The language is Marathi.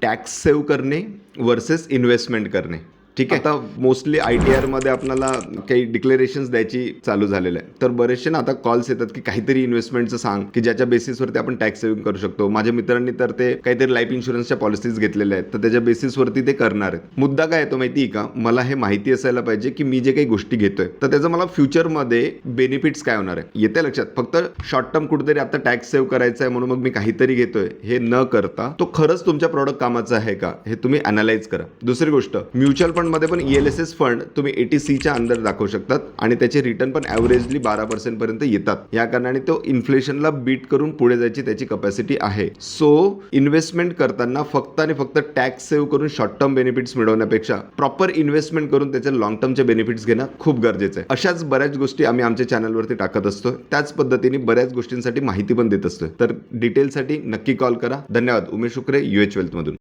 टॅक्स सेव्ह करणे वर्सेस इन्व्हेस्टमेंट करणे. ठीक आहे. आता मोस्टली ITR मध्ये आपल्याला काही डिक्लेरेशन्स द्यायची चालू झालेलं आहे. तर बरेचसे ना आता कॉल्स येतात की काहीतरी इन्व्हेस्टमेंटचं सांग की ज्याच्या बेसिसवरती आपण टॅक्स सेव्हिंग करू शकतो. माझ्या मित्रांनी तर ते काहीतरी लाईफ इन्शुरन्सच्या पॉलिसीज घेतलेल्या आहेत, तर त्याच्या बेसिसवरती ते करणार आहेत. मुद्दा काय येतो माहिती आहे का, मला हे माहिती असायला पाहिजे की मी जे काही गोष्टी घेतोय तर त्याचं मला फ्युचरमध्ये बेनिफिट्स काय होणार आहे. येते लक्षात. फक्त शॉर्ट टर्म कुठेतरी आता टॅक्स सेव्ह करायचा आहे म्हणून मग मी काहीतरी घेतोय हे न करता तो खरंच तुमच्या प्रॉडक्ट कामाचा आहे का हे तुम्ही अनालाइज करा. दुसरी गोष्ट, म्युच्युअल फंडमध्ये पण ELSS फंड तुम्ही 80C अंदर दाखवू शकतात आणि त्याचे रिटर्न पण ॲव्हरेजली 12% पर्यंत येतात. या कारणाने तो इन्फ्लेशनला बीट करून पुढे जायची त्याची कपॅसिटी आहे. सो इन्व्हेस्टमेंट करताना फक्त आणि फक्त टॅक्स सेव्ह करून शॉर्ट टर्म बेनिफिट्स मिळवण्यापेक्षा प्रॉपर इन्व्हेस्टमेंट करून त्याचे लॉंग टर्मचे बेनिफिट्स घेणं खूप गरजेचं आहे. अशाच बऱ्याच गोष्टी आम्ही आमच्या चॅनलवरती टाकत असतो. त्याच पद्धतीने बऱ्याच गोष्टींसाठी माहिती पण देत असतो. तर डिटेलसाठी नक्की कॉल करा. धन्यवाद. उमेश शुक्रे, UH वेल्थ मधून.